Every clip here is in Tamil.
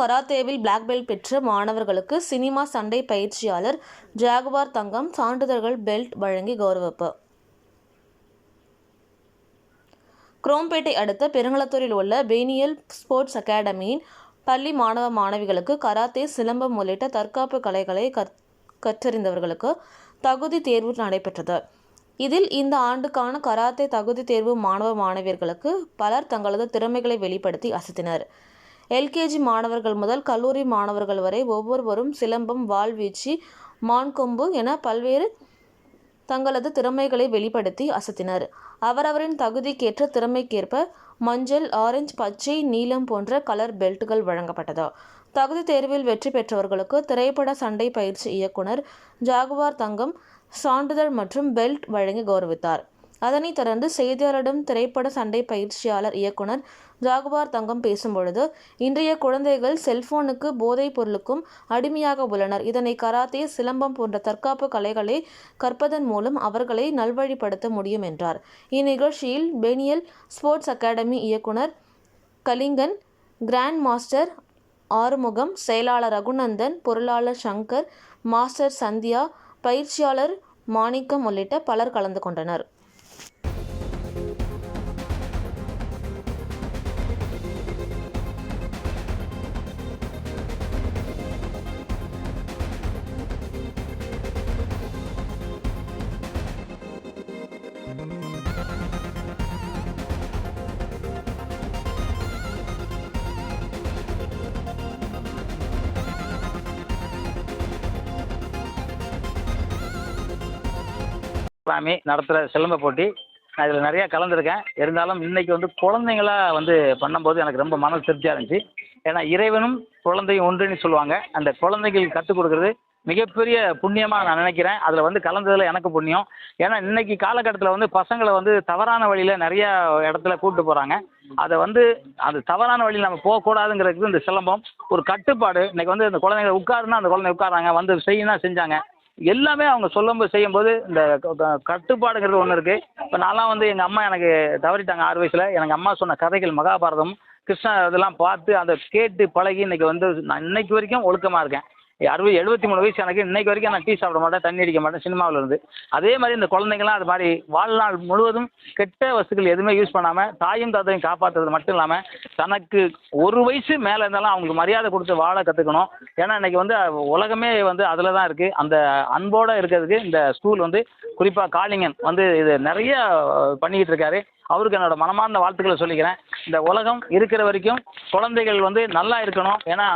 கராத்தேவில் பிளாக் பெல்ட் பெற்ற மாணவர்களுக்கு சினிமா சண்டை பயிற்சியாளர் ஜாகுவார் தங்கம் சான்றிதழ்கள் பெல்ட் வழங்கி கௌரவிப்பு. குரோம்பேட்டை அடுத்த பெருங்களத்தூரில் உள்ள பெனியல் ஸ்போர்ட்ஸ் அகாடமியின் பள்ளி மாணவ மாணவிகளுக்கு கராத்தே, சிலம்பம் உள்ளிட்ட தற்காப்பு கலைகளை கற்றறிந்தவர்களுக்கு தகுதி தேர்வு நடைபெற்றது. இதில் இந்த ஆண்டுக்கான கராத்தே தகுதி தேர்வு மாணவ மாணவியர்களுக்கு பலர் தங்களது திறமைகளை வெளிப்படுத்தி அசத்தினர். எல்கேஜி மாணவர்கள் முதல் கல்லூரி மாணவர்கள் வரை ஒவ்வொருவரும் சிலம்பம், வாள்வீச்சு, மான்கொம்பு என பல்வேறு தங்களது திறமைகளை வெளிப்படுத்தி அசத்தினர். அவரவரின் தகுதிக்கேற்ற திறமைக்கேற்ப மஞ்சள், ஆரஞ்சு, பச்சை, நீலம் போன்ற கலர் பெல்ட்டுகள் வழங்கப்பட்டது. தகுதி தேர்வில் வெற்றி பெற்றவர்களுக்கு திரைப்பட சண்டை பயிற்சி இயக்குனர் ஜாகுவார் தங்கம் சான்றிதழ் மற்றும் பெல்ட் வழங்கி கௌரவித்தார். அதனைத் தொடர்ந்து செய்தியாளரிடம் திரைப்பட சண்டை பயிற்சியாளர் இயக்குனர் ஜாகுவார் தங்கம் பேசும்பொழுது, இன்றைய குழந்தைகள் செல்போனுக்கு, போதைப் பொருளுக்கும் அடிமையாக உள்ளனர். இதனை கராத்தே, சிலம்பம் போன்ற தற்காப்பு கலைகளை கற்பதன் மூலம் அவர்களை நல்வழிப்படுத்த முடியும் என்றார். இந்நிகழ்ச்சியில் பெனியல் ஸ்போர்ட்ஸ் அகாடமி இயக்குனர் கலிங்கன், கிராண்ட் மாஸ்டர் ஆறுமுகம், செயலாளர் ரகுநந்தன், பொருளாளர் சங்கர், மாஸ்டர் சந்தியா, பயிற்சியாளர் மாணிக்கம் உள்ளிட்ட பலர் கலந்து கொண்டனர். சாமி நடத்துகிற சிலம்ப போட்டி நான் இதில் நிறையா கலந்துருக்கேன். இருந்தாலும் இன்றைக்கி குழந்தைங்களா பண்ணும்போது எனக்கு ரொம்ப மன திருப்தியாக இருந்துச்சு. ஏன்னா இறைவனும் குழந்தையும் ஒன்றுன்னு சொல்லுவாங்க. அந்த குழந்தைகளுக்கு கற்றுக் கொடுக்குறது மிகப்பெரிய புண்ணியமாக நான் நினைக்கிறேன். அதில் கலந்ததில் எனக்கு புண்ணியம். ஏன்னா இன்றைக்கி காலகட்டத்தில் பசங்களை தவறான வழியில் நிறையா இடத்துல கூப்பிட்டு போகிறாங்க. அதை அந்த தவறான வழியில் நம்ம போகக்கூடாதுங்கிறதுக்கு இந்த சிலம்பம் ஒரு கட்டுப்பாடு. இன்றைக்கி இந்த குழந்தைங்க உட்காருன்னா அந்த குழந்தை உட்காராங்க, செய்யினா செஞ்சாங்க. எல்லாமே அவங்க சொல்லும்போது செய்யும்போது இந்த கட்டுப்பாடுங்கிறது ஒன்று இருக்குது. இப்போ நான்லாம் எங்கள் அம்மா எனக்கு தவறிட்டாங்க 6 வயசில். எனக்கு அம்மா சொன்ன கதைகள் மகாபாரதம், கிருஷ்ணா இதெல்லாம் பார்த்து அதை கேட்டு பழகி இன்றைக்கி நான் இன்னைக்கு வரைக்கும் ஒழுக்கமாக இருக்கேன். 73 வயசு எனக்கு. இன்னைக்கு வரைக்கும் நான் டீ சாப்பிட மாட்டேன், தண்ணி அடிக்க மாட்டேன் சினிமாவில் இருந்து. அதே மாதிரி இந்த குழந்தைங்களாம் அது மாதிரி வாழ்நாள் முழுவதும் கெட்ட வஸ்துக்கள் எதுவுமே யூஸ் பண்ணாமல் தாயும் தாத்தையும் காப்பாற்றுறது மட்டும் இல்லாமல் தனக்கு 1 வயசு மேலே இருந்தாலும் அவங்களுக்கு மரியாதை கொடுத்து வாழ கற்றுக்கணும். ஏன்னா இன்றைக்கி உலகமே அதில் தான் இருக்குது. அந்த அன்போடு இருக்கிறதுக்கு இந்த ஸ்கூல் குறிப்பாக காளிங்கன் இது நிறைய பண்ணிக்கிட்டு இருக்காரு. அவருக்கு என்னோட மனமார்ந்த வாழ்த்துக்களை சொல்லிக்கிறேன். இந்த உலகம் இருக்கிற வரைக்கும் குழந்தைகள் நல்லா இருக்கணும். ஏன்னா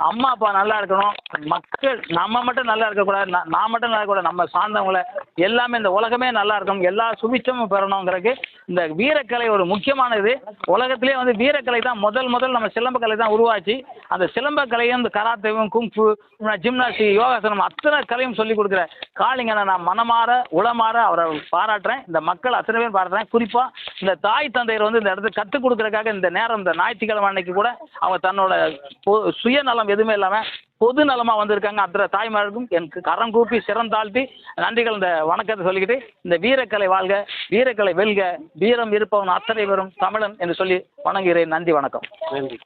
அம்மா அப்பா நல்லா இருக்கணும். மக்கள் நம்ம மட்டும் நல்லா இருக்கக்கூடாது, நான் மட்டும் நல்லா இருக்கக்கூடாது, நம்ம சார்ந்தவங்களை எல்லாமே இந்த உலகமே நல்லா இருக்கணும், எல்லா சுபிட்சமும் பெறணுங்கிறதுக்கு இந்த வீரக்கலை ஒரு முக்கியமான இது. உலகத்திலே வீரக்கலை தான் முதல் நம்ம சிலம்பக்கலை தான் உருவாச்சு. அந்த சிலம்பக்கலையும் இந்த கராத்தேவும், குங்ஃபு, ஜிம்னாஸ்டி, யோகாசனம் அத்தனை கலையும் சொல்லிக் கொடுக்குற காளிங்கனை நான் மனமாற உளமாற அவரை பாராட்டுறேன். இந்த மக்கள் அத்தனை பேர் பாராட்டுறேன். குறிப்பாக இந்த தாய் தந்தையர் இந்த இடத்துல கற்றுக் கொடுக்குறதுக்காக இந்த நேரம், இந்த ஞாயிற்றுக்கிழமை அன்னைக்கு கூட அவங்க தன்னோட சுயநலம் எதுவுமே இல்லாமல் பொது நலமாக வந்திருக்காங்க. அத்தனை தாய்மாருக்கும் எனக்கு கரம் கூப்பி சிறந்தாழ்த்தி நன்றிகள், இந்த வணக்கத்தை சொல்லிக்கிட்டு இந்த வீரக்கலை வாழ்க, வீரக்கலை வெல்க, வீரம் இருப்பவன் அத்தனை வரும் தமிழன் என்று சொல்லி வணங்குகிறேன். நன்றி, வணக்கம். நன்றி.